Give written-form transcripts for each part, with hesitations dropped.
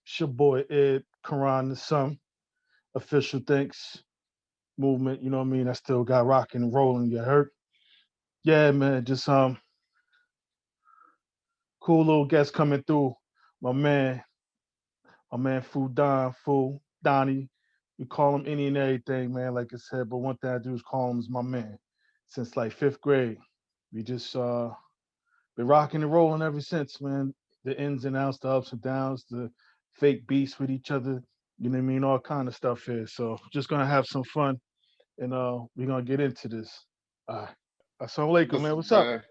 It's your boy Ed Quran the Sun, official thanks movement, you know what I mean? I still got rocking and rolling, you heard? Yeah, man, just cool little guest coming through. My man, my man Fu Donnie. We call him any and everything, man, like I said, but one thing I do is call him is my man. Since like fifth grade. We just been rocking and rolling ever since, man. The ins and outs, the ups and downs, the fake beats with each other, you know what I mean? All kind of stuff here. So just gonna have some fun and we're gonna get into this. Assalamu alaikum, man. Listen, What's up? man.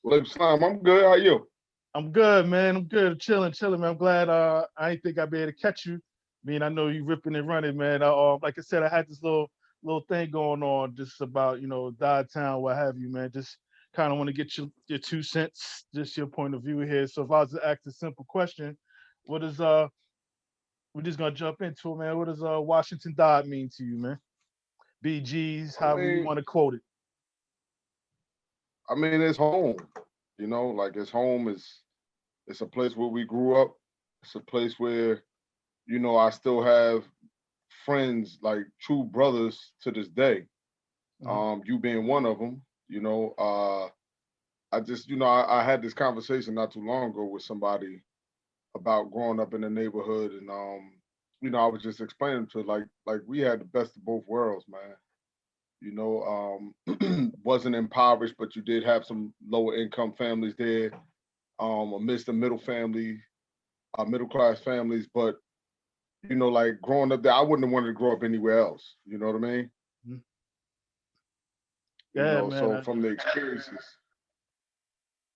Walaikum salam. I'm good. How you? I'm good, man. I'm good. Chilling, man. I'm glad I ain't think I'd be able to catch you. I mean, I know you ripping and running, man. Like I said, I had this little thing going on just about, Dod Town, what have you, man. Just kind of want to get your 2 cents, just your point of view here. So if I was to ask a simple question, what is we're just gonna jump into it, man. What does Washington Dodd mean to you, man? BGs, I however you mean, want to quote it. it's home. Like it's home is it's a place where we grew up. It's a place where, I still have friends, like true brothers to this day. Mhm. You being one of them, I just, I had this conversation not too long ago with somebody about growing up in the neighborhood and I was just explaining to like we had the best of both worlds, man. Wasn't impoverished, but you did have some lower income families there, amidst the middle class families. But like growing up there, I wouldn't have wanted to grow up anywhere else. You know what I mean? Mhm. Yeah, man. So from the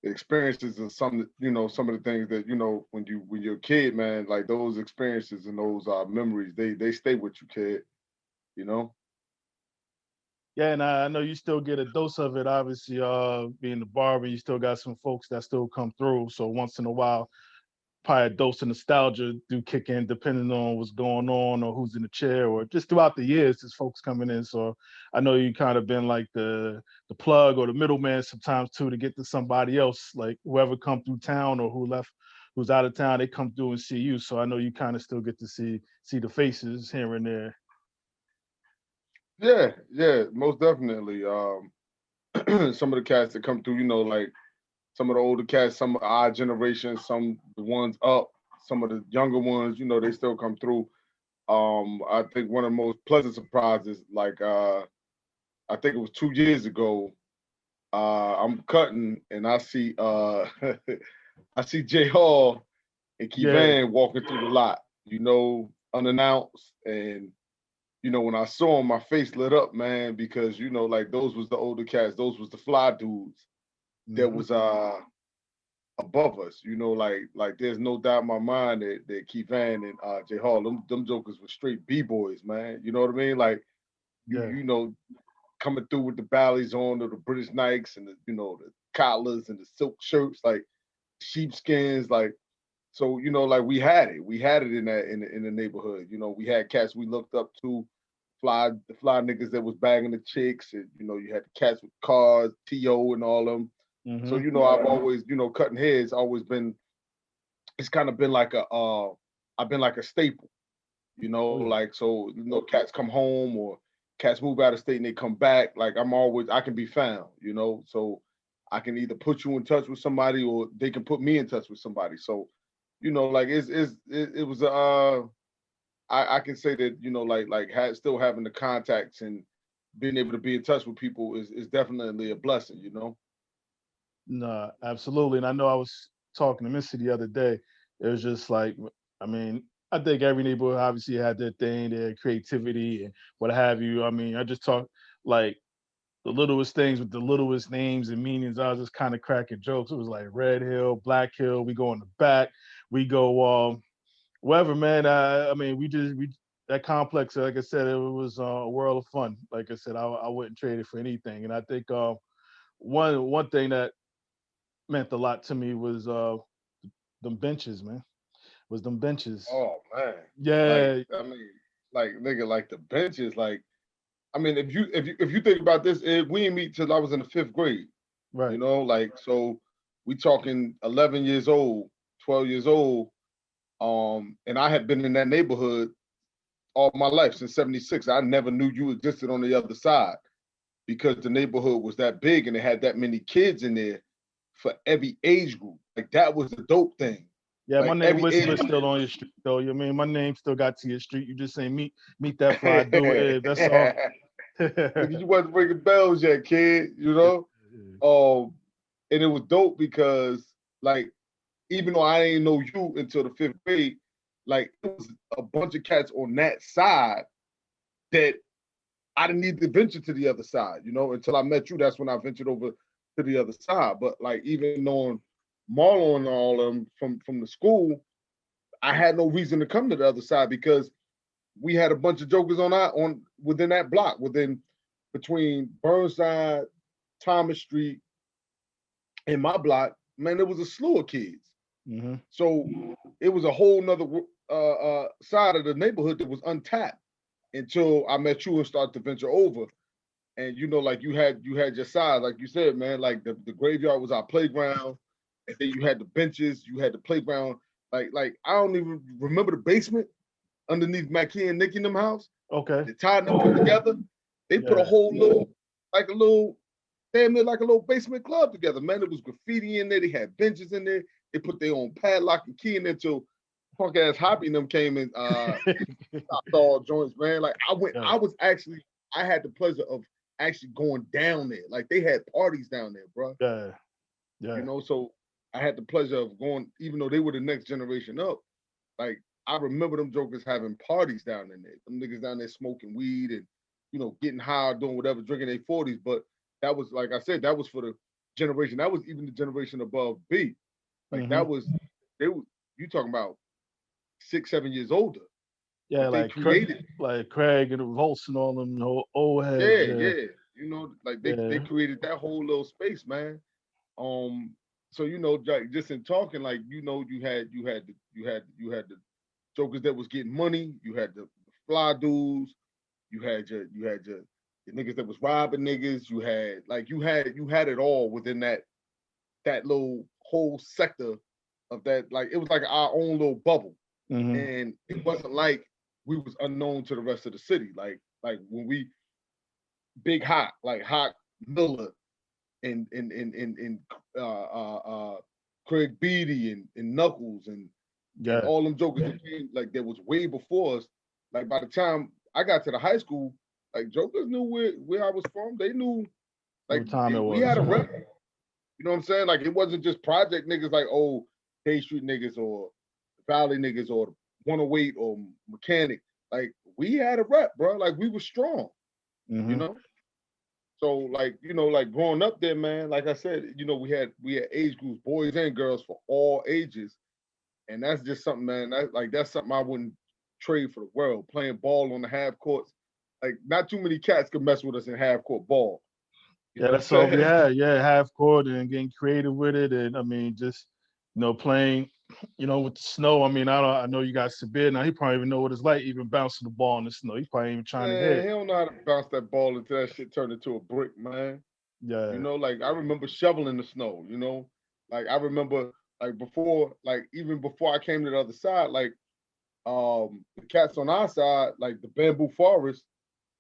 experiences are some of the things that when you're a kid, man, like those experiences and those memories, they stay with you, kid. You know? Yeah, and I know you still get a dose of it. Obviously, being the barber, you still got some folks that still come through. So once in a while, probably a dose of nostalgia do kick in, depending on what's going on or who's in the chair, or just throughout the years, there's folks coming in. So I know you kind of been like the plug or the middleman sometimes too to get to somebody else, like whoever come through town or who's out of town, they come through and see you. So I know you kind of still get to see the faces here and there. Yeah, yeah, most definitely. Some of the cats that come through, like some of the older cats, some of our generation, some the ones up, some of the younger ones, they still come through. I think one of the most pleasant surprises, like I think it was 2 years ago, I'm cutting and I see I see Jay Hall and Yeah, Kevan walking through the lot, unannounced. And when I saw him, my face lit up, man, because like those was the older cats, those was the fly dudes that hmm was above us. Like there's no doubt in my mind that Kevan and Jay Hall, them jokers were straight B-boys, man. You know what I mean? Like you yeah. you know, coming through with the Bally's on or the British Nikes and the collars and the silk shirts, like sheepskins, like so, like we had it. We had it in the neighborhood. We had cats we looked up to, the fly niggas that was bagging the chicks, and you had the cats with cars, T.O. and all them. So, hmm I've always, cutting heads always been, it's kind of been like I've been like a staple, Oh yeah. like so, cats come home or cats move out of state and they come back. Like I can be found, so I can either put you in touch with somebody or they can put me in touch with somebody. So, like it was I can say that, still having the contacts and being able to be in touch with people is definitely a blessing, No, absolutely. And I know I was talking to Missy the other day. It was just like, I mean, I think every neighborhood obviously had their thing, their creativity and what have you. I mean, I just talk like the littlest things with the littlest names and meanings. I was just kind of cracking jokes. It was like Red Hill, Black Hill. We go in the back. We go wherever, man. I mean, we that complex. Like I said, it was a world of fun. Like I said, I wouldn't trade it for anything. And I think one thing that meant a lot to me was them benches, man. Was them benches. Oh man. Like, Yeah, I mean, like nigga, like the benches, like I mean, if you think about this, we didn't meet till I was in the fifth grade. right. Like so we talking 11 years old, 12 years old. And I had been in that neighborhood all my life since '76. I never knew you existed on the other side because the neighborhood was that big and it had that many kids in there for every age group. Like that was the dope thing. Yeah, my Like name every age Whisper's group. still on your street though. You mean my name still got to your street. You just say meet that fly dude. That's all. Nigga, you wasn't ringing bells yet, kid. You know. And it was dope because like even though I didn't know you until the fifth grade, like it was a bunch of cats on that side that I didn't need to venture to the other side, you know, until I met you. That's when I ventured over to the other side. But like even knowing Marlon and all of them from the school, I had no reason to come to the other side because we had a bunch of jokers on within that block, within between Burnside, Thomas Street, and my block. Man, there was a slew of kids. Mm-hmm. So it was a whole nother side of the neighborhood that was untapped until I met you and started to venture over. And you know, like you had your side, like you said, man. Like the graveyard was our playground, and then you had the benches, you had the playground. Like I don't even remember the basement underneath Mackie and Nicky in them house. Okay. They tied them together. They put a Yeah. whole little, like a little, damn near like a little basement club together, man. There was graffiti in there. They had benches in there. They put their own padlock and key in there till punk ass Hoppy and them came and stopped all joints, man. Like Yeah. I was actually, I had the pleasure of actually going down there. Like they had parties down there, bro. Yeah. You Yeah. know, so I had the pleasure of going, even though they were the next generation up. Like I remember them jokers having parties down in there. Them niggas down there smoking weed and getting high, doing whatever, drinking their 40s. But that was like I said, that was for the generation. That was even the generation above B. Like Mm-hmm. that was they were you talking about 6, 7 years older. Yeah, But they created, like Craig and Volts and all them old heads. yeah, Yeah. yeah. Like they Yeah. created that whole little space, man. Um, so like just in talking, like you had the jokers that was getting money. You had the fly dudes. You had your niggas that was robbing niggas. You had it all within that little whole sector of that. Like it was like our own little bubble, Mm-hmm. and it wasn't like we was unknown to the rest of the city. Like when we Big Hot, like Hot Miller and Craig Beatty and Knuckles and Yeah. all them jokers that came, like that was way before us. Like by the time I got to the high school, like jokers knew where I was from. They knew like What time it we had was. a Yeah. rep. You know what I'm saying? Like it wasn't just project niggas like K Street niggas or Valley niggas or 108 or Mechanic. Like we had a rep, bro. Like we were strong, you Mm-hmm. know. So like growing up there, man. Like I said, we had age groups, boys and girls for all ages, and that's just something, man. That's something I wouldn't trade for the world. Playing ball on the half courts, like not too many cats could mess with us in half court ball. You Yeah, know what that's I'm all we saying? had. Yeah, half court and getting creative with it, and I mean, just playing, with the snow. I mean, I know you got Sabir now. He probably even know what it's like even bouncing the ball in the snow. He probably even trying to Man, hit. he don't know how to bounce that ball until that shit turned into a brick, man. Yeah. Like I remember shoveling the snow, Like I remember like even before I came to the other side, like the cats on our side, like the bamboo forest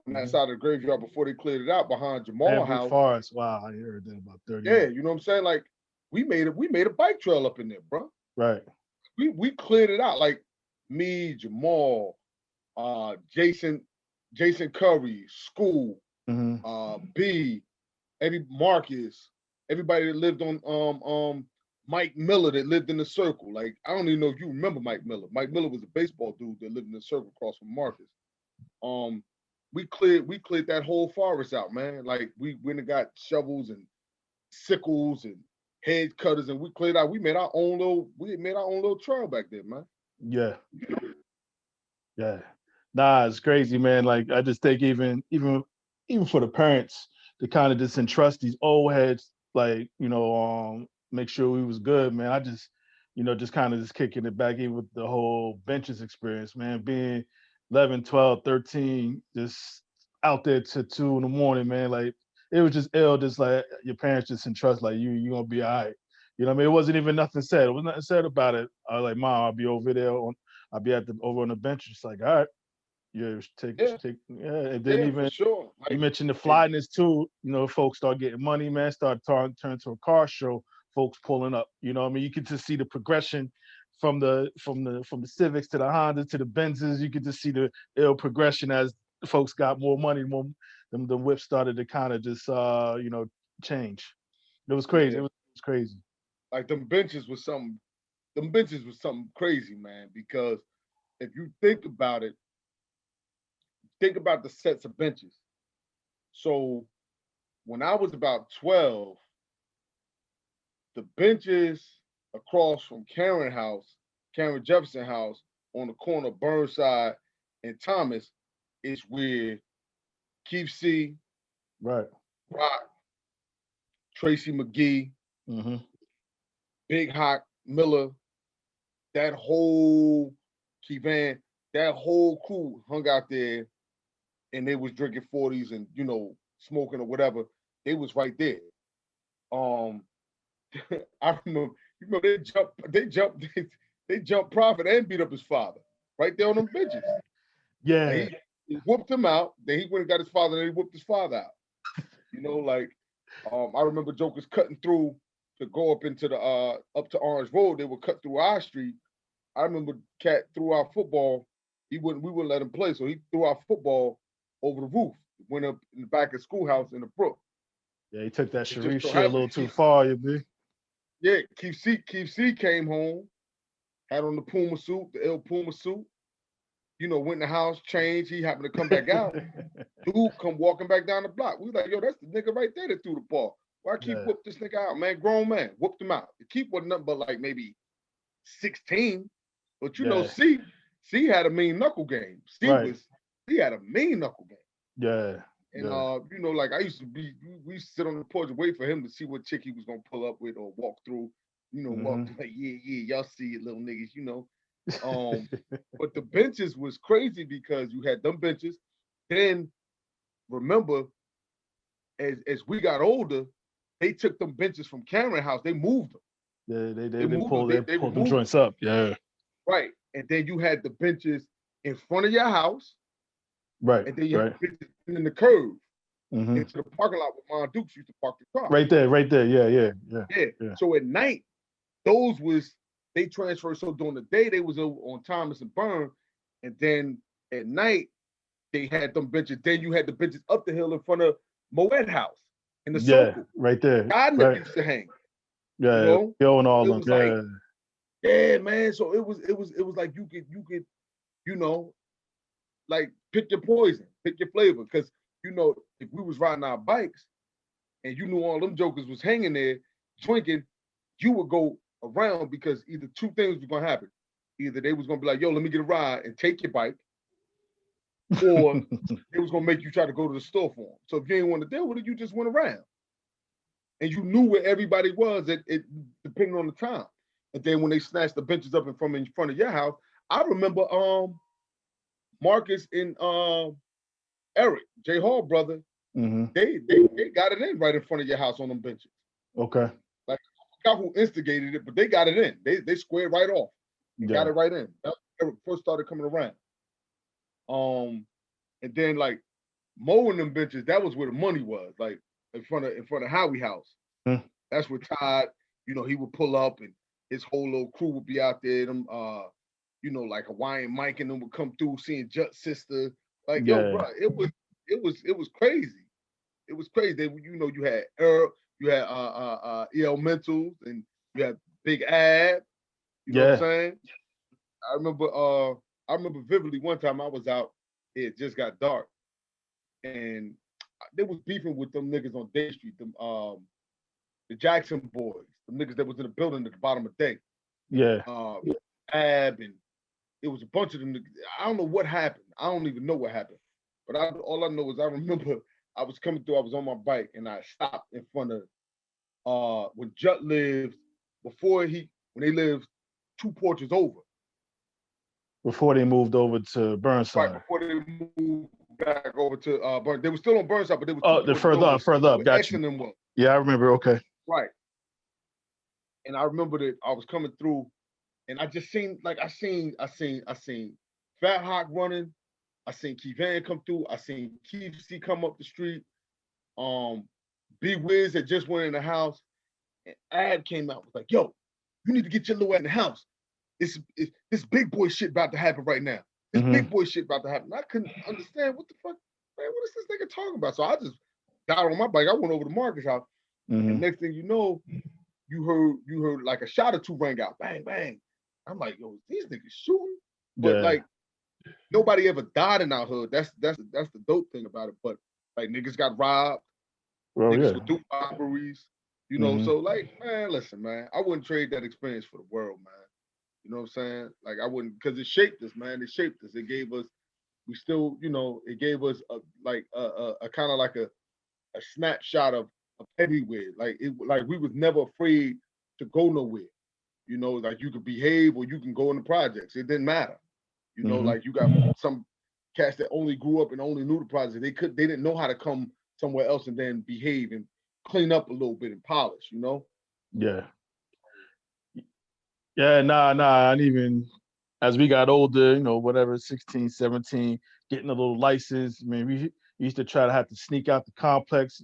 on that Hmm. side of the graveyard before they cleared it out behind Jamal Bamboo house. Forest. Wow, I heard that about 30 Yeah, years. you know what I'm saying? Like we made a bike trail up in there, bro. Right. We cleared it out. Like me, Jamal, Jason Curry, School, Hmm. B, Eddie Marcus, everybody that lived on Mike Miller that lived in the circle. Like I don't even know if you remember Mike Miller. Mike Miller was a baseball dude that lived in the circle across from Marcus. Um, we cleared that whole forest out, man. Like we went and got shovels and sickles and hedge cutters and we cleared out. We made our own little trail back there, man. Yeah. Yeah. Nah, it's crazy, man. Like I just think even for the parents to kind of just entrust these old heads, like, make sure we was good, man. I just, just kind of just kicking it back even with the whole benches experience, man. Being 11, 12, 13, just out there to 2 in the morning, man. Like it was just ill, just like your parents just entrust like you gonna be all right. You know what I mean? It wasn't even nothing said. It was nothing said about it. I was like, Mom, I'll be over there I'll be over on the bench. It's like, all right, yeah, Yeah, yeah. And then yeah, for even sure. you Like, mentioned the it, flyness too. You know, folks start getting money, man. Start turn to a car show. Folks pulling up. You know, what I mean, you can just see the progression from the Civics to the Hondas to the Benzes. You could just see the ill progression as folks got more money. More the whip started to kind of just change. It was crazy. yeah, It was crazy. like them benches was something. Them benches was something crazy, man. Because if you think about the sets of benches. So when I was about 12, the benches across from Karen Jefferson House on the corner of Burnside and Thomas is where Keith C, Right. Rock, Tracy McGee, Mm-hmm. Big Hawk Miller, that whole Kevan, that whole crew hung out there and they was drinking 40s and smoking or whatever. They was right there. Um I remember, they jumped Prophet and beat up his father right there on them benches. Like Yeah. he whooped him out. Then he went and got his father, and he whooped his father out. Like I remember jokers cutting through to go up into the up to Orange Road. They would cut through our street. I remember Cat threw our football. We wouldn't let him play, so he threw our football over the roof. Went up in the back of the schoolhouse in the brook. Yeah, he took that It just Sharif so shit a little happened too far, you be. yeah, Keith C came home, had on the Puma suit, the L Puma suit. Went in the house, changed. He happened to come back out. Dude come walking back down the block. We was like, yo, that's the nigga right there that threw the ball. Why keep Yeah. whoop this nigga out, man? Grown man, whooped him out. The keep wasn't nothing but like maybe 16. But Yeah. C had a mean knuckle game. Right. He had a mean knuckle game. Yeah. And Yeah. like I used to be, we used to sit on the porch and wait for him to see what chick he was gonna pull up with or walk through. Walk Mm-hmm. through like, y'all see it, little niggas, But the benches was crazy because you had them benches. Then remember, as we got older, they took them benches from Cameron House. They moved them. Yeah, They moved them. they They pulled them removed them. joints up. Yeah. Right. And then you had the benches in front of your house, Right. and then you Right. had the benches in the curve Mm-hmm. into the parking lot where Mon Dukes used to park the car. Right there. Right there. Yeah. Yeah. Yeah. Yeah. Yeah. So at night, they transferred. So during the day, they was on Thomas and Byrne, and then at night they had them benches. Then you had the benches up the hill in front of Moet House in the Yeah. circle. Right there. God Right. used to hang. Yeah. Yo and all It them. was like, Yeah. yeah, man. So it was like you could, like pick your poison, pick your flavor. Because if we was riding our bikes and you knew all them jokers was hanging there drinking, you would go around because either two things was gonna happen. Either they was gonna be like, yo, let me get a ride and take your bike, or it was gonna make you try to go to the store for them. So if you ain't want to deal with it, you just went around. And you knew where everybody was, it depending on the time. And then when they snatched the benches up in front of your house, I remember Marcus and Eric, J Hall brother, Mm-hmm. they got it in right in front of your house on them benches. Okay. Like I forgot who instigated it, but they got it in. They squared right off and got it right in. That Eric first started coming around. And then like mowing them benches, that was where the money was, like in front of Howie House. Mm. That's where Todd, he would pull up and his whole little crew would be out there. Them, like Hawaiian Mike and them would come through seeing Jut's sister. Like, yo, bro, it was crazy. It was crazy. They, you had Earl, you had EL Mentals, and you had Big Ab. You know what I'm saying? I remember vividly one time I was out. It just got dark, and they was beefing with them niggas on Day Street. Them the Jackson boys, the niggas that was in the building at the bottom of Day. Yeah. Ab, and it was a bunch of them niggas. I don't know what happened. I don't even know what happened. But all I know is I remember I was coming through, I was on my bike, and I stopped in front of when Jut lived, when they lived 2 porches over. Before they moved over to Burnside. Right, before they moved back over to Burn. They were still on Burnside, but they were they're further up. Got you. Them was. Yeah, I remember. Okay. Right. And I remember that I was coming through, and I just seen like I seen Fat Hawk running. I seen Keith Van come through. I seen Keith C come up the street. Um, B Wiz had just went in the house, and Ab came out was like, "Yo, you need to get your little ass in the house. It's this big boy shit about to happen right now. This Mm-hmm. big boy shit about to happen." I couldn't understand what the fuck, man. What is this nigga talking about? So I just got on my bike. I went over to Marcus' house, Mm-hmm. and next thing you know, you heard like a shot or two rang out, bang bang. I'm like, yo, these niggas shooting, but Yeah. like nobody ever died in our hood. That's the dope thing about it. But like niggas got robbed, Well, niggas yeah. would do robberies, Mm-hmm. So like, man, listen, man, I wouldn't trade that experience for the world, man. You know what I'm saying? Like I wouldn't, because it shaped us, man. It shaped us. It gave us, we still, it gave us a kind of like a snapshot of everywhere. Like we was never afraid to go nowhere. Like you could behave or you can go in the projects. It didn't matter. Mm-hmm. Like you got some cats that only grew up and only knew the project. They didn't know how to come somewhere else and then behave and clean up a little bit and polish. Yeah. Yeah, nah. And even as we got older, whatever, 16, 17, getting a little license. I mean, we used to try to have to sneak out the complex.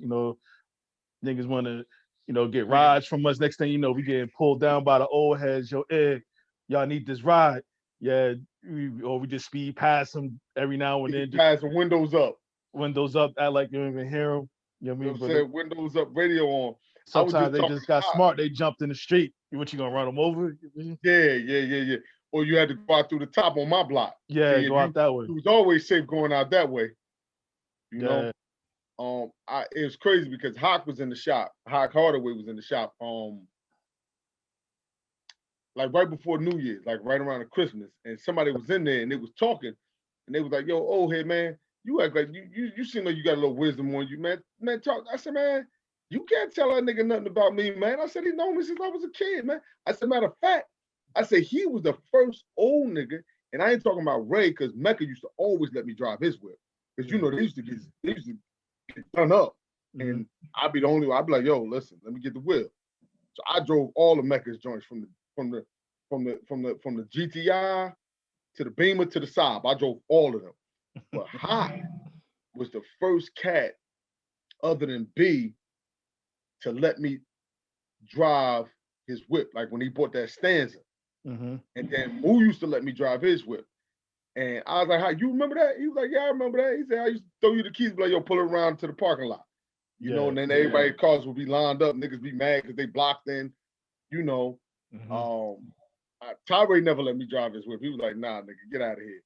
Niggas want to, get rides from us. Next thing you know, we getting pulled down by the old heads. Yo, y'all need this ride. Yeah, or we just speed past them every now and then. Just Pass the windows up. windows up, act like you don't even hear them. You know what I You know mean? what I'm But saying? Windows up, radio on. I was sometimes just they talking just got to smart. They jumped in the street. What, you gonna run them over? yeah. Or you had to go out through the top on my block. Yeah, See, go out that way. you was always safe going out that way. You know. Yeah. It was crazy because Hawk was in the shop. Hawk Hardaway was in the shop. Like right before New Year's, like right around the Christmas, and somebody was in there and they was talking, and they was like, "Yo, old head man, you act like you seem like you got a little wisdom on you, man. Man, talk." I said, "Man, you can't tell that nigga nothing about me, man." I said, "He known me since I was a kid, man." I said, "Matter of fact, I said he was the first old nigga, and I ain't talking about Ray, because Mecca used to always let me drive his whip, because they used to get done up, Mm-hmm. and I'd be the only one. I'd be like, "Yo, listen, let me get the wheel." So I drove all the Mecca's joints from the GTI to the Beamer to the Saab. I drove all of them. But Hot was the first cat other than B to let me drive his whip. Like when he bought that Stanza. Mm-hmm. And then Moo used to let me drive his whip. And I was like, "How you remember that?" He was like, "Yeah, I remember that." He said, "I used to throw you the keys, like, yo, pull it around to the parking lot." Yeah. And then everybody's cars would be lined up. Niggas be mad because they blocked in, you know. Mm-hmm. Tyree never let me drive his whip. He was like, "Nah, nigga, get out of here."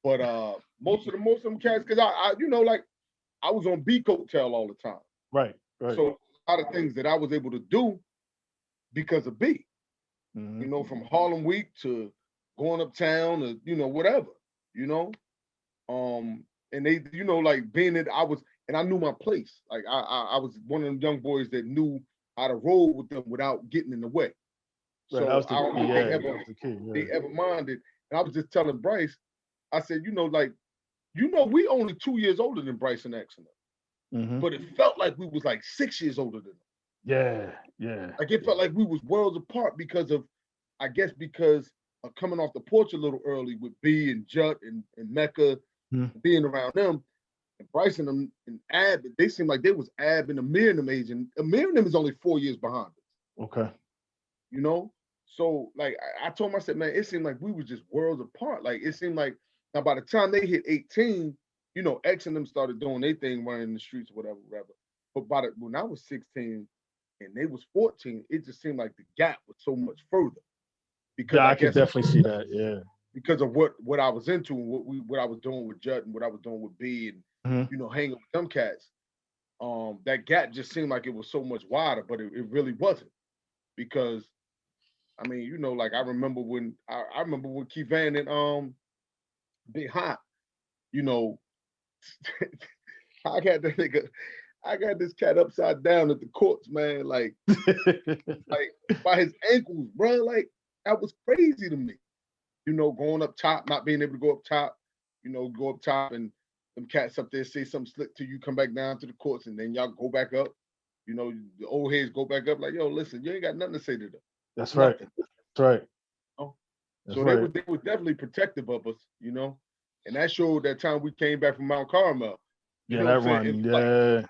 But most of them cats, because I like I was on B coattail all the time. Right. So a lot of things that I was able to do because of B. Mm-hmm. From Harlem Week to going uptown or whatever. You know, and they like being that I knew my place. Like I was one of them young boys that knew how to roll with them without getting in the way. Right. That So was the I don't key. think Yeah, they that was the key. they Yeah. ever minded. And I was just telling Bryce, I said, like, we only 2 years older than Bryce and X, Mm-hmm. but it felt like we was like 6 years older than them. Yeah. Like it felt like we was worlds apart because of coming off the porch a little early with B and Jut and Mecca, Mm-hmm. being around them. And Bryce and them and Ab, they seemed like they was Ab and Amir and them age, and Amir and them is only 4 years behind us. Okay. So like I told him, I said, man, it seemed like we was just worlds apart. Like it seemed like now by the time they hit 18, X and them started doing their thing, running the streets, whatever. But when I was 16 and they was 14, it just seemed like the gap was so much further. Because Yeah, I I could guess definitely see that. Yeah. because of what I was into and what I was doing with Judd and what I was doing with B and Mm-hmm. hanging with them cats. That gap just seemed like it was so much wider, but it really wasn't. Because I mean, like I remember when Keith Van and Big Hot, I got that nigga, I got this cat upside down at the courts, man, like by his ankles, bro. Like that was crazy to me. Going up top, not being able to go up top, go up top and them cats up there say something slick to you, come back down to the courts, and then y'all go back up. The old heads go back up like, yo, listen, you ain't got nothing to say to them. That's right. Nothing. That's right. You know? That's So they right. was definitely protective of us, you know. And that showed that time we came back from Mount Carmel, you Yeah, know what that I'm saying, in run. life, Yeah.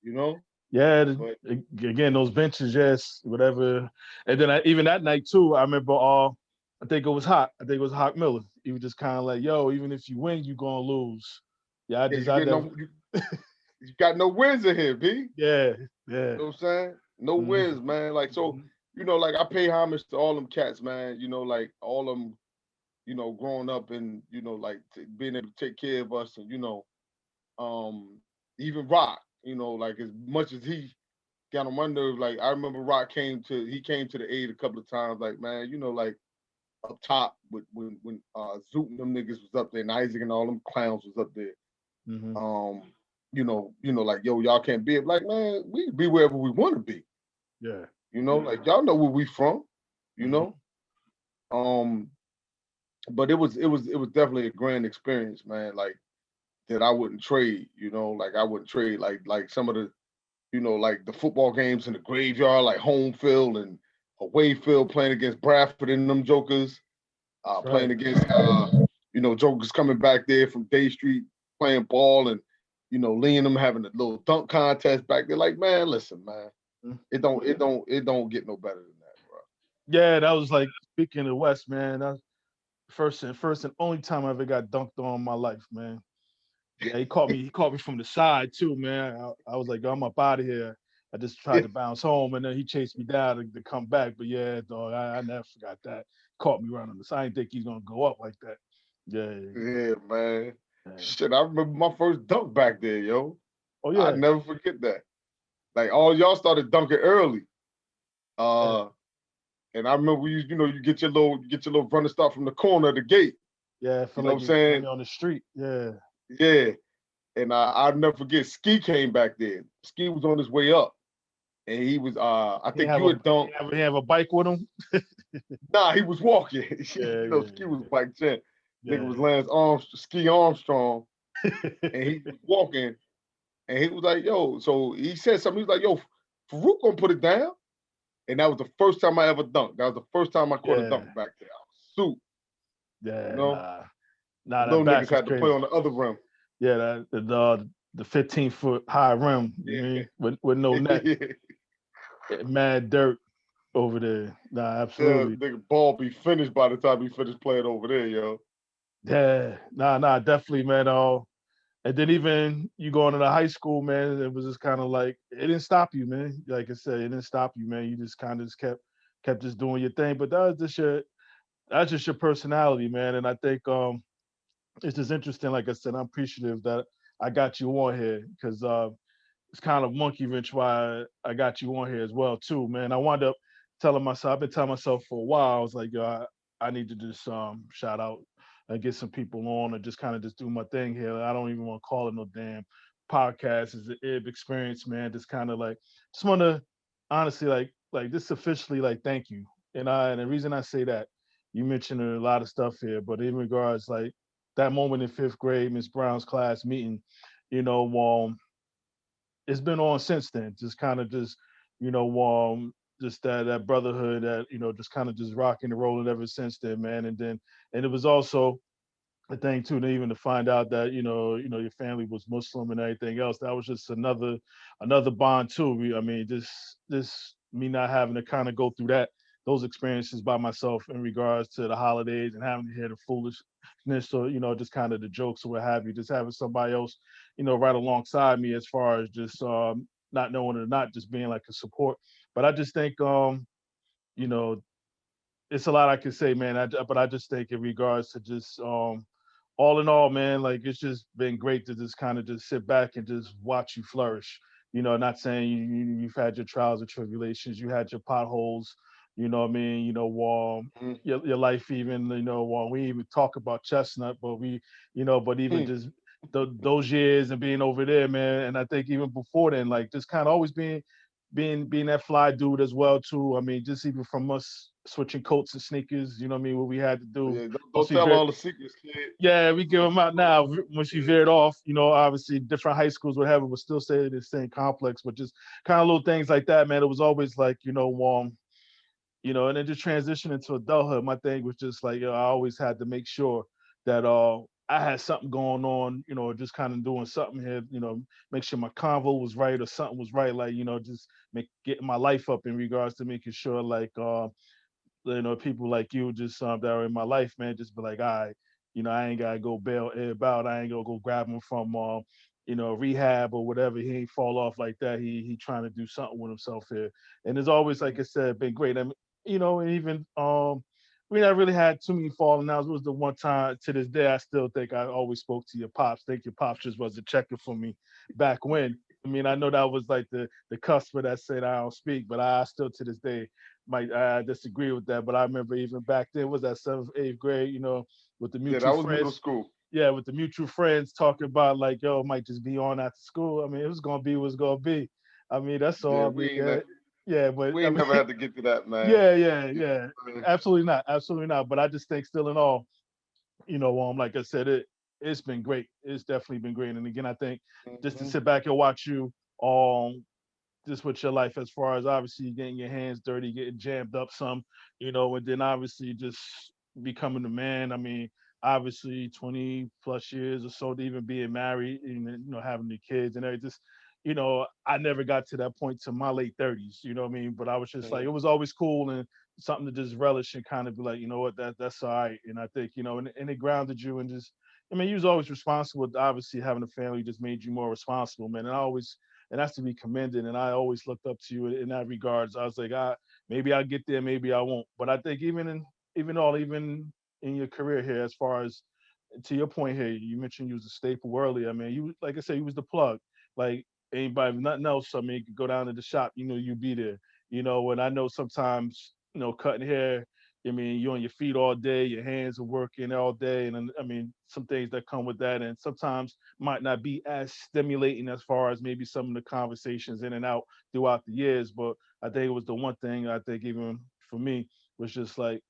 you know. Yeah, But again, those benches, yes, whatever. And then even that night too, I remember I think it was Hawk. I think it was Hawk Miller. He was just kind of like, yo, even if you win, you gonna lose. Yeah, yeah, I never you got no wins in here, B. yeah, You yeah. know what I'm saying? No Mhm, wins, man. Like so, mhm. like I pay homage to all them cats, man. Like all them, growing up and like being able to take care of us, and um, even Rock, like as much as he got on my nerves, like I remember Rock he came to the aid a couple of times, like man, like up top with when Zoot and them niggas was up there, and Isaac and all them clowns was up there. Mhm. Um, like yo, y'all can't be like man, we can be wherever we want to be. Yeah. Like y'all know where we from, you Mhm. know. Um, but it was definitely a grand experience, man. Like that I wouldn't trade, like I wouldn't trade like some of the, like the football games in the graveyard, like home field and away field playing against Bradford and them jokers, That's playing right. against jokers coming back there from Day Street playing ball and Lee and them having a little dunk contest back there. Like, man, listen, man. Mhm. It don't get no better than that, bro. Yeah, that was like speaking of the West, man. That was first and only time I ever got dunked on in my life, man. Yeah, he caught me. He caught me from the side too, man. I was like, I'm up out of here. I just tried to bounce home, and then he chased me down to come back. But yeah, dog, I never forgot that. Caught me running the side. I didn't think he's gonna go up like that. Yeah, Yeah, man. yeah. Shit, I remember my first dunk back there, yo. Oh I yeah, never forget that. Like all y'all started dunking early. yeah, Uh and I remember you get your little running start from the corner of the gate. yeah. I You feel know what like I'm when saying? you're on the street. Yeah, Yeah. And I'll never forget Ski came back there. Ski was on his way up. And he was I he think have you a had dunked. he have a bike with him. Nah, he was walking. Yeah, Ski was like nigga yeah, was Lance Ski Armstrong, yeah, and he was walking, and he was like, "Yo," so he said something. He was like, "Yo, Faruq gonna put it down," and that was the first time I ever dunked. That was the first time I caught a yeah, dunk back there. I was suit, you yeah. know. Nah. The That little back niggas is had to play crazy. on the other rim. Yeah, the 15-foot high rim. You Yeah, mean with no net, yeah, mad dirt over there. Nah, absolutely. nigga ball be finished by the time he finished playing over there, yo. Yeah, nah, definitely, man. And then even you going to the high school, man, it was just kind of like it didn't stop you, man. Like I said, it didn't stop you, man. You just kind of just kept just doing your thing. But that's just your personality, man. And I think it's just interesting. Like I said, I'm appreciative that I got you on here because it's kind of monkey wrench why I got you on here as well too, man. I wound up I've been telling myself for a while, I was like, yo, I need to just shout out and get some people on and just kind of just do my thing here. I don't even want to call it no damn podcast. It's an IB experience, man. Just kind of like just want to honestly like just officially like thank you. And the reason I say that, you mentioned a lot of stuff here, but in regards like that moment in fifth grade, Miss Brown's class meeting, you know, it's been on since then. Just kind of you know, just that brotherhood that, just kind of just rocking and rolling ever since then, man. And it was also a thing too, to even to find out that, your family was Muslim and everything else. That was just another bond too. I mean, this me not having to kind of go through those experiences by myself in regards to the holidays and having to hear the foolishness or, just kind of the jokes or what have you, just having somebody else, right alongside me as far as just not knowing or not just being like a support. But I just think you know, it's a lot I could say, man. But I just think in regards to just all in all, man, like it's just been great to just kind of just sit back and just watch you flourish. Not saying you've had your trials and tribulations, you had your potholes. You know what I mean? Mhm. Your life even. We even talk about Chestnut, but but even Hmm. just those years and being over there, man. And I think even before then, like just kind of always being that fly dude as well too. I mean, just even from us switching coats and sneakers, you know what I mean, what we had to do. Yeah, don't Once we tell veered, all the secrets, kid. yeah, we give them out now. Once we veered off, obviously different high schools, whatever, but still stay in the same complex. But just kind of little things like that, man. It was always like, and then just transition into adulthood. My thing was just like, I always had to make sure that I had something going on, just kind of doing something here, make sure my convo was right or something was right, like, just getting my life up in regards to making sure like people like you just that are in my life, man, just be like, all right, I ain't gotta go bail Ebb out. I ain't gonna go grab him from rehab or whatever. He ain't fall off like that. He trying to do something with himself here. And it's always, like I said, been great. I mean, and even we never really had too many falling outs. It was the one time to this day I still think I always spoke to your pops. Think your pops just wasn't checking for me back when. I mean, I know that was like the cusp of that said I don't speak, but I still to this day might I disagree with that. But I remember even back then, was that seventh, eighth grade, with the Yeah, mutual that was middle friends. school. Yeah, with the mutual friends talking about like, yo, it might just be on after school. I mean, it was gonna be what's gonna be. I mean, that's Yeah, all. I mean, yeah, yeah, but we I ain't never mean, had to get to that, man. yeah, yeah, You know yeah. what I mean? Absolutely not, absolutely not. But I just think, still in all, like I said, it's been great. It's definitely been great. And again, I think just to Mhm. sit back and watch you, just with your life, as far as obviously getting your hands dirty, getting jammed up some, and then obviously just becoming a man. I mean, obviously 20 plus years or so to even being married and having the kids and everything. Just, I never got to that point to my late 30s, you know what I mean? But I was just like, it Mhm. was always cool and something to just relish and kind of be like, you know what, that's all right. And I think, and it grounded you and just, I mean, you was always responsible. Obviously, having a family just made you more responsible, man. And that's to be commended. And I always looked up to you in that regards. I was like, maybe I'll get there, maybe I won't. But I think even in your career here, as far as to your point here, you mentioned you was a staple earlier. I mean, you like I said, you was the plug. Like anybody, if nothing else. I mean, you could go down to the shop, you'd be there. And I know sometimes, cutting hair. I mean, you're on your feet all day, your hands are working all day, and then, I mean, some things that come with that, and sometimes might not be as stimulating as far as maybe some of the conversations in and out throughout the years. But I think it was the one thing I think even for me was just like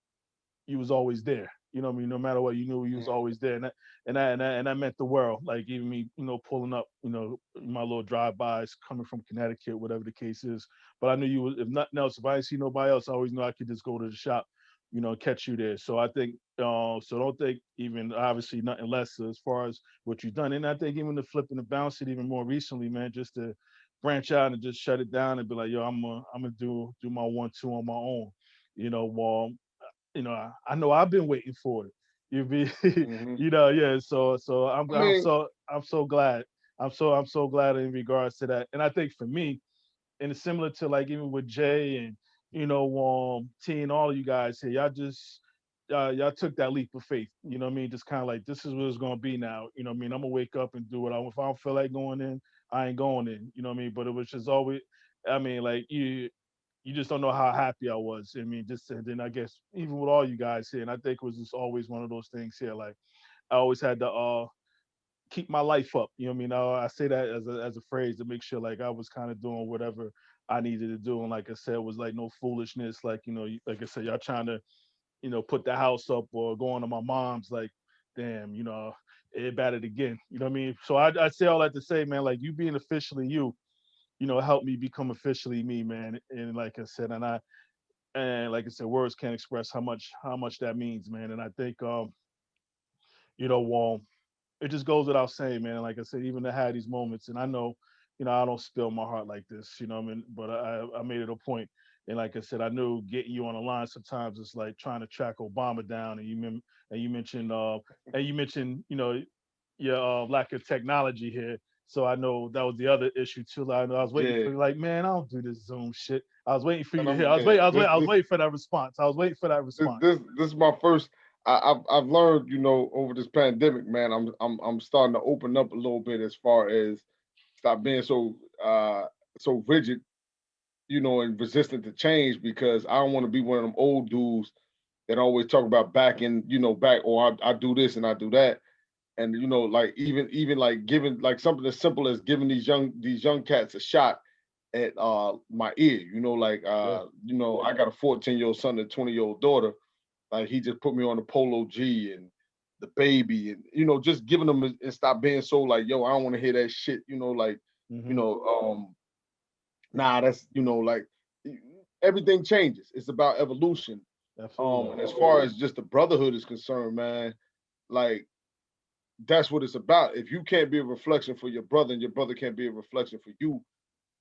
you was always there. You know what I mean? No matter what, you knew you was always there, and that meant the world. Like even me, pulling up, my little drive-bys coming from Connecticut, whatever the case is. But I knew you was, if nothing else, if I didn't see nobody else, I always knew I could just go to the shop, catch you there. So I think, so don't think even obviously nothing less as far as what you've done. And I think even the flip and the bounce it even more recently, man, just to branch out and just shut it down and be like, yo, I'm gonna do my 1-2 on my own. While I know I've been waiting for it. You be, Mhm. yeah. So I'm I I'm mean, so I'm so glad. I'm so glad in regards to that. And I think for me, and it's similar to like even with Jay and T and all of you guys here, y'all took that leap of faith. You know what I mean? Just kind of like this is what it's gonna be now. You know what I mean? I'm gonna wake up and do it. If I don't feel like going in, I ain't going in. You know what I mean? But it was just always, I mean, like you just don't know how happy I was. I mean, just and then I guess even with all you guys here, and I think it was just always one of those things here. Like I always had to keep my life up. You know what I mean? I say that as a phrase to make sure like I was kind of doing whatever I needed to do. And like I said, it was like no foolishness. Like like I said, y'all trying to put the house up or going to my mom's. Like, damn, it batted again. You know what I mean? So I say all that to say, man, like you being officially you, helped me become officially me, man. And like I said, and like I said, words can't express how much that means, man. And I think well, it just goes without saying, man. Like I said, even to have these moments, and I know, I don't spill my heart like this, what I mean. But I made it a point, and like I said, I knew getting you on the line sometimes it's like trying to track Obama down, and you mentioned your lack of technology here. So I know that was the other issue too. Like, I know I was waiting yeah, for you, like, man, I don't do this Zoom shit. I was waiting for you and to I'm hear. I was yeah. waiting. I was This waiting. I was this waiting for that response. I was waiting for that this response. this this is my first. I've learned, over this pandemic, man. I'm starting to open up a little bit as far as stop being so rigid, and resistant to change because I don't want to be one of them old dudes that always talk about back in, back or I do this and I do that. And like even like giving like something as simple as giving these young cats a shot at my ear, like Yeah. I got a 14-year-old son and a 20-year-old daughter. Like he just put me on the Polo G and the baby and just giving them and stop being so like, yo, I don't want to hear that shit, like, you Hmm. know, um, nah, that's like everything changes. It's about evolution. Absolutely. And as far as just the brotherhood is concerned, man, like that's what it's about. If you can't be a reflection for your brother and your brother can't be a reflection for you,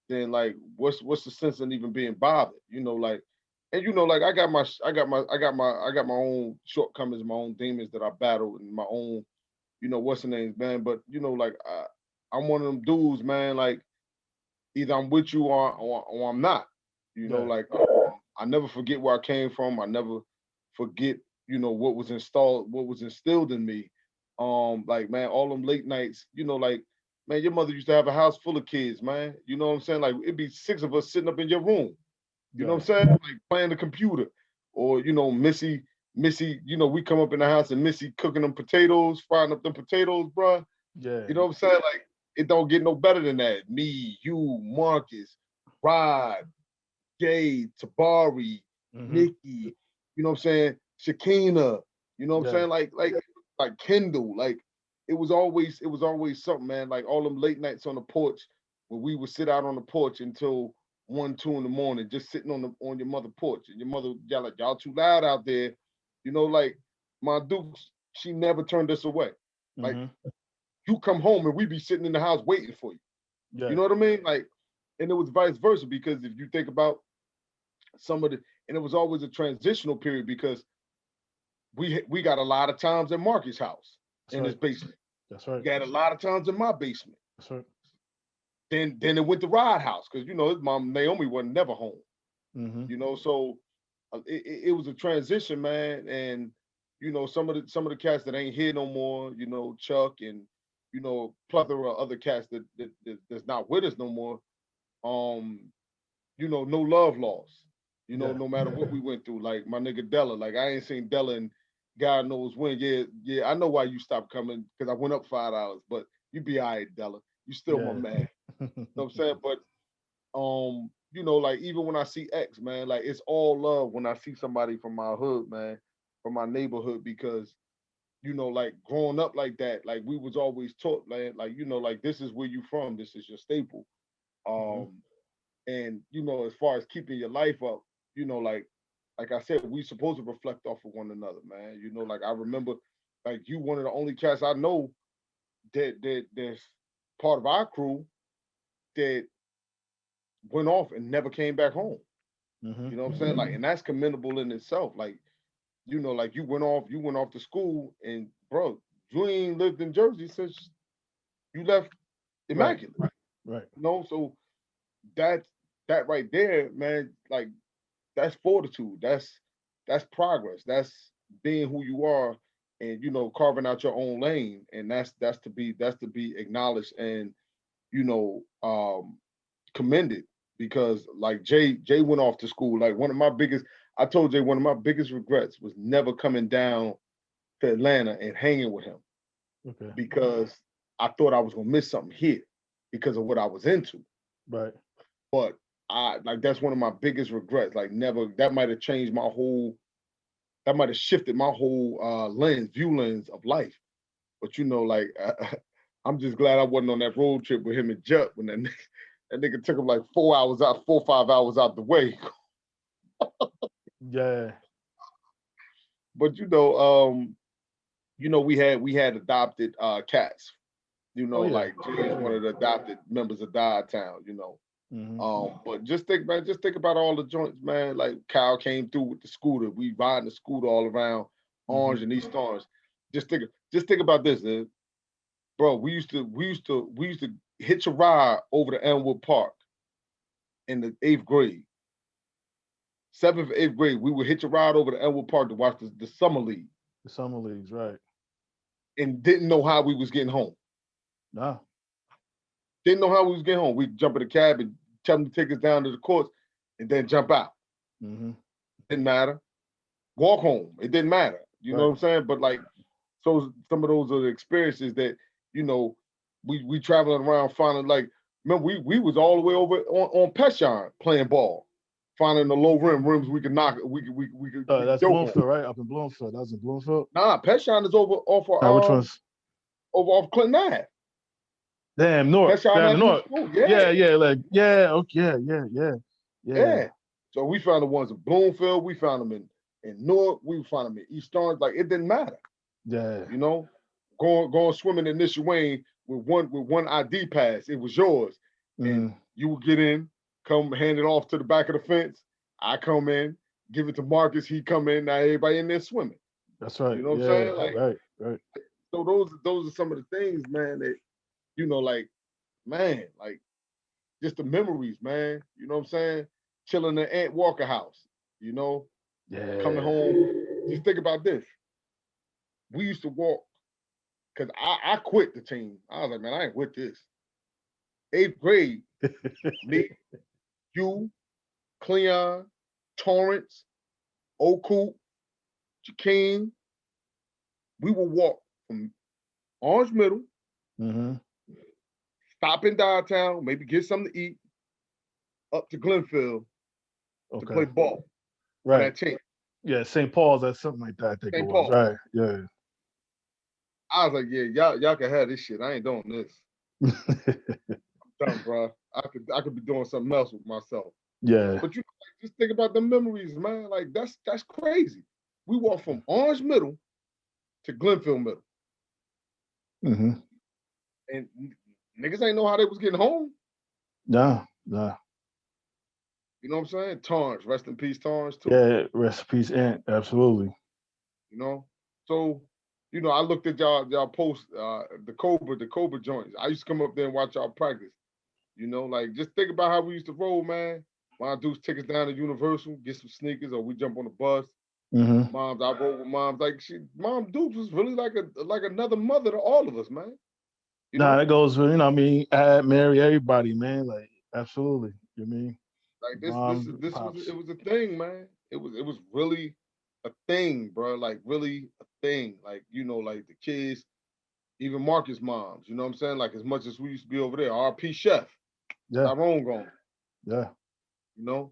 then like what's the sense in even being bothered? Like, and like I got my own shortcomings, my own demons that I battle, and my own, what's the names, man. But like I'm one of them dudes, man. Like either I'm with you or I'm not. Yeah. Like I never forget where I came from. I never forget, what was installed, what was instilled in me. Like man, all them late nights, like man, your mother used to have a house full of kids, man. You know what I'm saying? Like it'd be 6 of us sitting up in your room. You know Yeah. what I'm saying? Like playing the computer. Or, Missy, we come up in the house and Missy cooking them potatoes, frying up them potatoes, bruh. Yeah. You know what I'm saying? Like it don't get no better than that. Me, you, Marcus, Rod, Jay, Tabari, Mm-hmm. Nikki, you know what I'm saying? Shakina, you know what I'm Yeah. saying? Like Kendall, like it was always something, man. Like all them late nights on the porch where we would sit out on the porch until 1, 2 in the morning, just sitting on your mother porch. And your mother would yell like, y'all too loud out there. Like my Dukes, she never turned us away. Like Mm-hmm. you come home and we be sitting in the house waiting for you. You Yeah. know what I mean? Like, and it was vice versa because if you think about some of the, and it was always a transitional period because we got a lot of times in Marcus' house That's in his right. basement. That's We right. got a lot of times in my basement. That's right. Then it went to Rod house because his mom Naomi wasn't never home. Mm-hmm. So it was a transition, man. And some of the cats that ain't here no more. Chuck and plethora of other cats that's not with us no more. Um, no love lost. Yeah. No matter what we went through. Like my nigga Della, like I ain't seen Della in God knows when. Yeah, yeah, I know why you stopped coming because I went up $5, but you be all right, Della. You still my Yeah. man. You know what I'm saying? But like even when I see X, man, like it's all love when I see somebody from my hood, man, from my neighborhood, because like growing up like that, like we was always taught, like like this is where you from, this is your staple. Mm-hmm. Um, and as far as keeping your life up, like I said, we supposed to reflect off of one another, man. Like I remember, like you one of the only cats I know that's part of our crew that went off and never came back home. Mm-hmm. You know what I'm saying? Like, and that's commendable in itself. Like, like you went off to school, and bro, you ain't lived in Jersey since you left Right. immaculate. Right. So that that right there, man, like that's fortitude. That's progress. That's being who you are, and carving out your own lane. And that's to be acknowledged and you know um commended, because like Jay went off to school. Like I told Jay one of my biggest regrets was never coming down to Atlanta and hanging with him, Okay. because I thought I was gonna miss something here because of what I was into. Right. But I like that's one of my biggest regrets. Like never that might have changed my whole that might have shifted my whole view lens of life. But like I'm just glad I wasn't on that road trip with him and Jup when that nigga took him like 4 hours out, 4 or 5 hours out the way. Yeah. But we had adopted cats. Oh yeah. Like Jay is Oh one yeah. of the adopted members of Dod Town. Mm-hmm. But just think, man, just think about all the joints, man. Like Kyle came through with the scooter. We riding the scooter all around Mm-hmm. Orange and East Orange. Just think about this, dude. Bro. We used to hitch a ride over to Elmwood Park in the 8th grade. 7th, 8th grade, we would hitch a ride over to Elmwood Park to watch the summer league The summer leagues. Right. and didn't know how we was getting home. Nah. Didn't know how we was getting home. We'd jump in the cab and tell them to take us down to the courts and then jump out. Mm-hmm. Didn't matter. Walk home. It didn't matter. You know Right. what I'm saying? But like, so some of those are the experiences that, you know, we traveling around finding, like, remember we was all the way over on Peshon playing ball, finding the low rims we could knock, we could That's dope on. Bloomfield, right? Up in Bloomfield. That was in Bloomfield. Nah, Peshon is over off Which of one's over off Clinton Ave. damn north? Peshon Down the Avenue north. School. Yeah. Yeah, Yeah. Like yeah. Okay. Yeah. Yeah. Yeah. Yeah. yeah. So we found the ones in Bloomfield, we found them in Newark, we found them in East Orange. Like it didn't matter, Yeah. you know. Going swimming in Nishawane with one ID pass, it was yours, and Mm, you would get in, come hand it off to the back of the fence. I come in, give it to Marcus. He come in. Now everybody in there swimming. that's right. You know what I'm Yeah. saying? Like Right. Right. so, those are some of the things, man. That like man, like just the memories, man. You know what I'm saying? Chilling in Aunt Walker house. You know, coming Yeah. home. Just think about this. We used to walk because I quit the team. I was like, man, I ain't with this. 8th grade, me, you, Cleon, Torrance, Oku, Jakeem, we would walk from Orange Middle, Mm-hmm. stop in downtown, maybe get something to eat, up to Glenfield to Okay. play ball for Right. that team. Yeah. St. Paul's or something like that. I think it St. was. Paul. Right. Yeah. I was like, yeah, y'all can have this shit. I ain't doing this. I'm done, bro. I could be doing something else with myself. Yeah. But just think about the memories, man. Like that's crazy. We walked from Orange Middle to Glenfield Middle, Mm-hmm. and niggas ain't know how they was getting home. Nah. Nah. You know what I'm saying? Torrance, rest in peace, Torrance too. Yeah. Recipes, Aunt. Absolutely. You know, so I looked at y'all post the Cobra joints. I used to come up there and watch y'all practice. Like just think about how we used to roll, man. My dudes take us down to Universal, get some sneakers, or we jump on the bus. Mm-hmm. Moms, I roll with moms. Like Mom Dukes was really like another mother to all of us, man. You Nah, know, that goes with, I mean, I marry everybody, man. Like, absolutely. You mean like mom, pops. it was a thing, man. It was really a thing, bro. Like really a thing. Like like the kids, even Marcus moms. You know what I'm saying? Like as much as we used to be over there, RP Chef, Yeah, Tyrone gone. yeah. You know,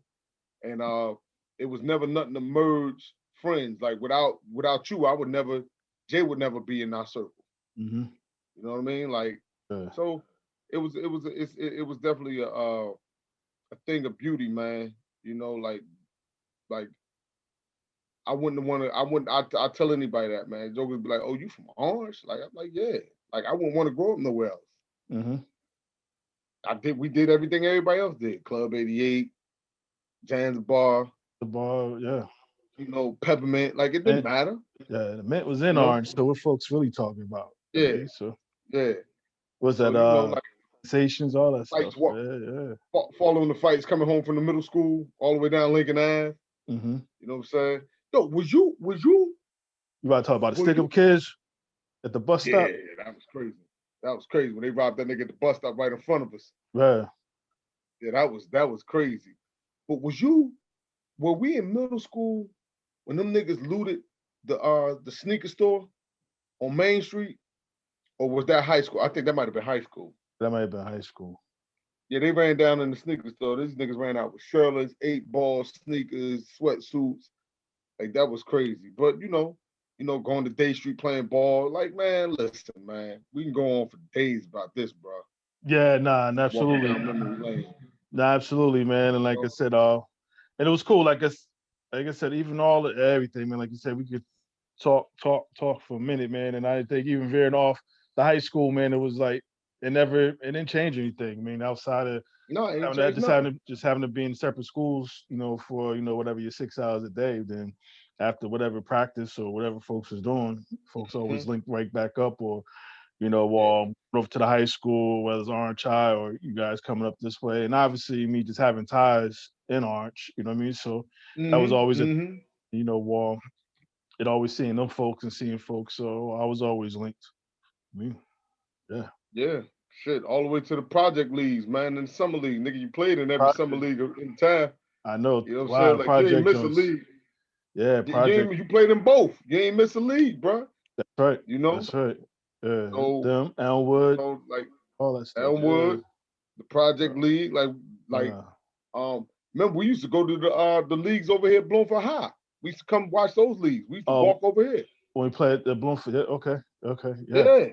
and it was never nothing to merge friends. Like without you, Jay would never be in our circle. Mm-hmm. You know what I mean? Like Yeah. so, it was definitely a thing of beauty, man. Like I wouldn't want to. I wouldn't. I tell anybody that, man. Jokers be like, "Oh, you from Orange?" Like I'm like, yeah. Like I wouldn't want to grow up nowhere else. Mm-hmm. We did everything everybody else did. Club 88, Jan's Bar, The ball, yeah. Peppermint. Like it didn't And matter. yeah, the mint was in You know? Orange. So what folks really talking about? I Yeah, mean, so yeah. was So that like sensations, all that stuff. fights, what Yeah, yeah. following the fights, coming home from the middle school, all the way down Lincoln Ave. Mm-hmm. You know what I'm saying? Yo, You about to talk about the were stick you? up kids at the bus Yeah, stop? that was crazy. That was crazy when they robbed that nigga at the bus stop right in front of us. Yeah. Yeah, that was crazy. But were we in middle school when them niggas looted the sneaker store on Main Street, or was that high school? I think that might have been high school. That might have been high school. Yeah, they ran down in the sneaker store. These niggas ran out with Shirley's, 8 ball sneakers, sweatsuits. Like that was crazy. But going to Day Street playing ball. Like, man, listen, man, we can go on for days about this, bro. Yeah, nah, and Walking absolutely. down memory lane. Nah, absolutely, man. And like I said, and it was cool. Like I said, even all of everything, man. Like you said, we could talk for a minute, man. And I think even veering off the high school, man, it was like it didn't change anything. I mean, outside of No, it ain't having that, changed nothing. just having to be in separate schools, for whatever your 6 hours a day. Then after whatever practice or whatever folks was doing, folks always Mhm. linked right back up, or Yeah. over to the high school, whether it's Orange High or you guys coming up this way. And obviously, me just having ties in Orange, you know what I mean? So that was Mhm. always Mhm. it always seeing them folks and seeing folks. So I was always linked. I mean, yeah. Yeah. Shit, all the way to the project leagues, man, and the summer league. Nigga, you played in every summer Project, league in town. I know. You know what I'm Wow, saying? the Like you ain't project miss a joints. league. Yeah, project. You played in both. You ain't miss a league, bro. That's right. You know? That's right. Yeah, So, them, Elmwood, like all that stuff. Yeah. Elmwood, the project league, like Uh, remember we used to go to the leagues over here at Bloomfield High. We used to come watch those leagues. We used to oh, walk over here. when we played at the Bloomfield. Yeah, okay. Okay. Yeah. Yeah.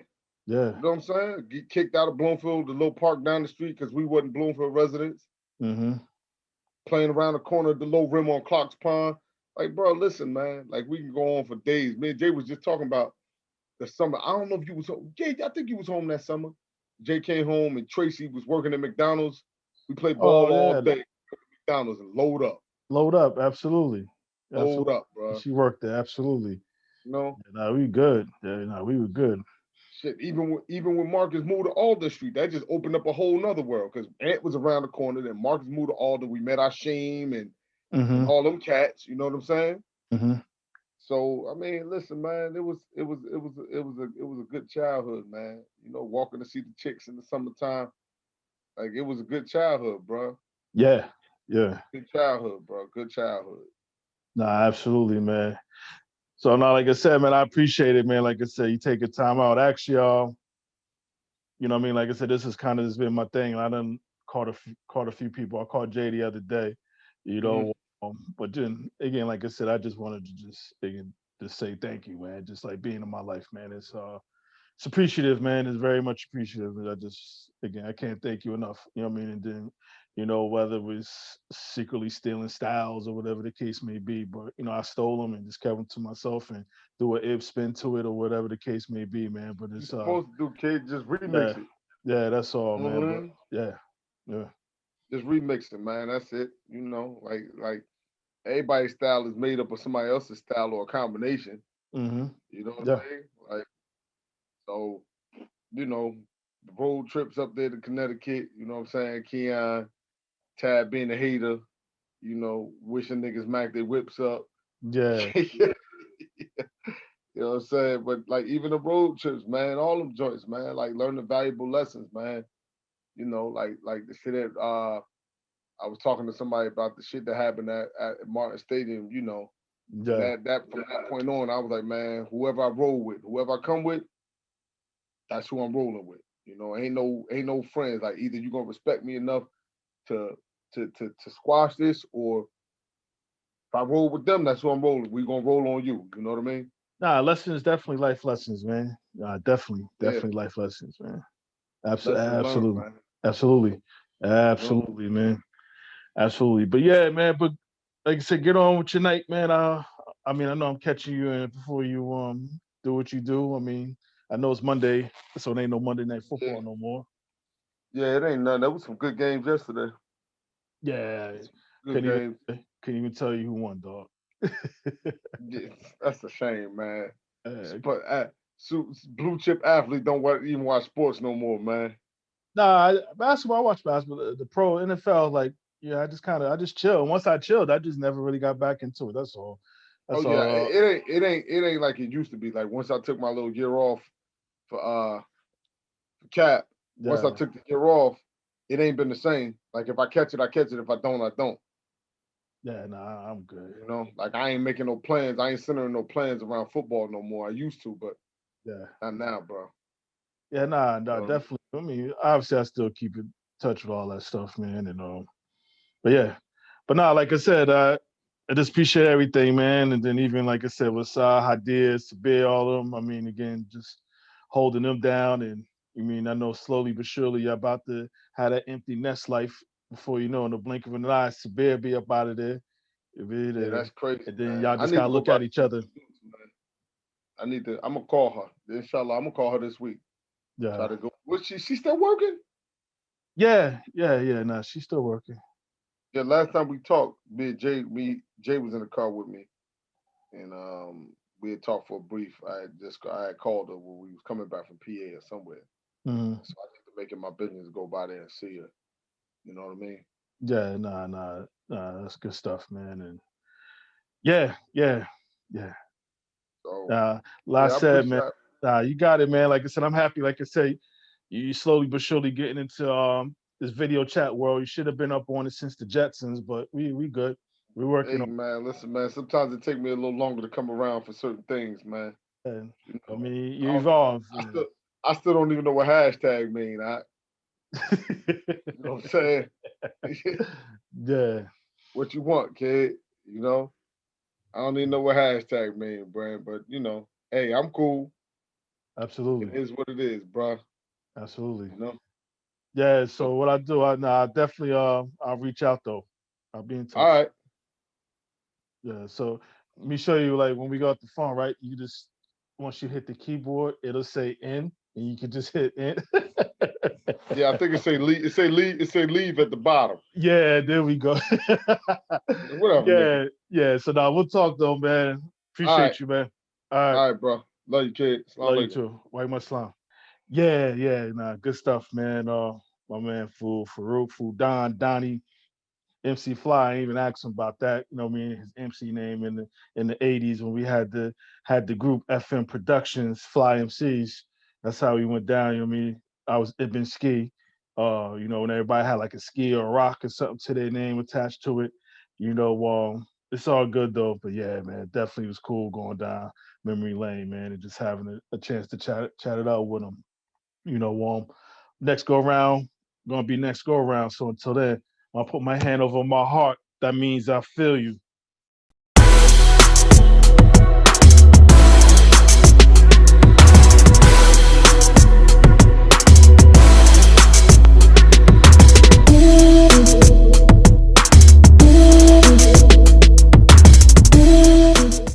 Yeah. You know what I'm saying? Get kicked out of Bloomfield, the little park down the street, because we wasn't Bloomfield residents. Mm-hmm. playing around the corner at the low rim on Clocks Pond. Like, bro, listen, man. Like, we can go on for days. Me and Jay was just talking about the summer. I don't know if you was home. Jay, I think you was home that summer. Jay came home and Tracy was working at McDonald's. We played Oh ball all yeah, day. McDonald's and load up. load up, absolutely, Load absolutely. up, bro. She worked there, absolutely. You know? Yeah, nah, we good. Yeah, nah, we were good. Shit, even when Marcus moved to Alder Street, that just opened up a whole nother world because Ant was around the corner. Then Marcus moved to Alder. We met Ashim and Mm-hmm. all them cats. You know what I'm saying? Mm-hmm. So I mean, listen, man, it was a good childhood, man. You know, walking to see the chicks in the summertime, like it was a good childhood, bro. Yeah, yeah. Good childhood, bro. Good childhood. Nah, absolutely, man. So now, like I said, man, I appreciate it, man. Like I said, you take your time out. Actually, you know what I mean? Like I said, this has kind of just been my thing. I done caught a few people. I called Jay the other day, you Hmm. know. But then again, like I said, I just wanted to just again just say thank you, man. Just like being in my life, man. It's appreciative, man. It's very much appreciative. And I just again I can't thank you enough. You know what I mean? And then, whether it was secretly stealing styles or whatever the case may be, but I stole them and just kept them to myself and threw an ib spin to it or whatever the case may be, man. But You it's supposed to do, kid, just yeah, remix it. yeah, that's all, You know what man. I But mean? yeah, yeah. Just remix it, man. That's it. You know, like everybody's style is made up of somebody else's style or a combination. Mm-hmm. You know what Yeah. I mean? Like so, you know, the road trips up there to Connecticut. You know what I'm saying? Keon, Tad being a hater. You know, wishing niggas Mac their whips up. Yeah. You know what I'm saying? But like even the road trips, man, all them joints, man, like learning valuable lessons, man. You know, like the shit that I was talking to somebody about the shit that happened at Martin Stadium, you know. And Yeah. that from that point on, I was like, man, whoever I roll with, whoever I come with, that's who I'm rolling with. You know, ain't no friends. Like either you gonna respect me enough to to squash this, or if I roll with them, that's who I'm rolling. We gonna roll on you. You know what I mean? Nah, lessons definitely life lessons, man. Definitely, Yeah, definitely life lessons, man. lessons learned, Absolutely, man. absolutely, You know, absolutely, man. Absolutely. But yeah, man. But like I said, get on with your night, man. I mean, I know I'm catching you in before you do what you do. I mean, I know it's Monday, so it ain't no Monday night yeah, football no more. yeah. It ain't nothing. There was some good games yesterday. Yeah, Some good couldn't even games. couldn't even tell you who won, dog. Yeah, that's a shame, man. uh, But blue chip athletes don't even watch sports no more, man. nah, basketball. I watch basketball. The pro NFL, like, yeah, I just chill. Once I chilled, I just never really got back into it. That's all. Oh That's yeah, all. it ain't like it used to be. Like once I took my little year off for cap, once I Yeah, took the year off, it ain't been the same. Like if I catch it, I catch it. If I don't, I don't. yeah. Nah, I'm good. You know, like I ain't making no plans. I ain't centering no plans around football no more. I used to, but Yeah. not now, bro. Yeah, nah, You nah, know what I mean? definitely. I mean, obviously, I still keep in touch with all that stuff, man. And but yeah, but nah, like I said, I just appreciate everything, man. And then even like I said, with Hadir, Sabir, all of them. I mean, again, just holding them down. And you mean, I know slowly but surely you're about to have that empty nest life before you know, in the blink of an eye, Sabir be up out of there. Yeah, that's crazy, And then man. y'all I just need to gotta go look by at the each other. dudes, man. I need to. I'm gonna call her. Inshallah, I'm gonna call her this week. Try Yeah, to go. Was she still working? yeah, yeah, yeah. Nah, she's still working. Yeah, last time we talked, Jay was in the car with me, and we had talked for a brief. I had called her when we was coming back from PA or somewhere, Hmm. so I need to make it my business to go by there and see her. You know what I mean? Yeah, nah, nah, nah. That's good stuff, man. And yeah, yeah, yeah. So Like I yeah, I said, man, appreciate. you got it, man. Like I said, I'm happy. Like I say, you slowly but surely getting into this video chat world. You should have been up on it since the Jetsons, but we good. We're working Hey on man, listen man. Sometimes it take me a little longer to come around for certain things, man. it. You I know, mean, you I don't. evolve. I still, I still don't even know what hashtag mean. You know what I'm saying? Yeah, What you want, kid? You know, I don't even know what hashtag mean, Brand. But you know, hey, I'm cool. It absolutely, is what it is, bro. absolutely. You know. Yeah. So So what I do, I definitely I'll reach out though. I'll be in All touch. right. Yeah. So let me show you like when we go off the phone, right? You just once you hit the keyboard, it'll say end, and you can just hit end. Yeah, I think it say leave. It say leave. It say leave at the bottom. Yeah, there we go. Whatever, nigga. Yeah, yeah. So now we'll talk though, man. All right. Appreciate you, man. All right. All right, bro. Love you, kid. Salam Love you alaikum. too. White Muslim. Yeah, yeah, nah, good stuff, man. My man Faruq, Donnie, MC Fly. I ain't even asked him about that. You know what I mean? His MC name in the '80s when we had the group FM Productions, Fly MCs. That's how we went down. You know what I mean? I was Ibn Ski. You know, when everybody had like a ski or a rock or something to their name attached to it. You know, it's all good though. But yeah, man, definitely was cool going down memory lane, man, and just having a chance to chat it out with him. You know, next go round, gonna be next go round. So until then, I'll put my hand over my heart. That means I feel you.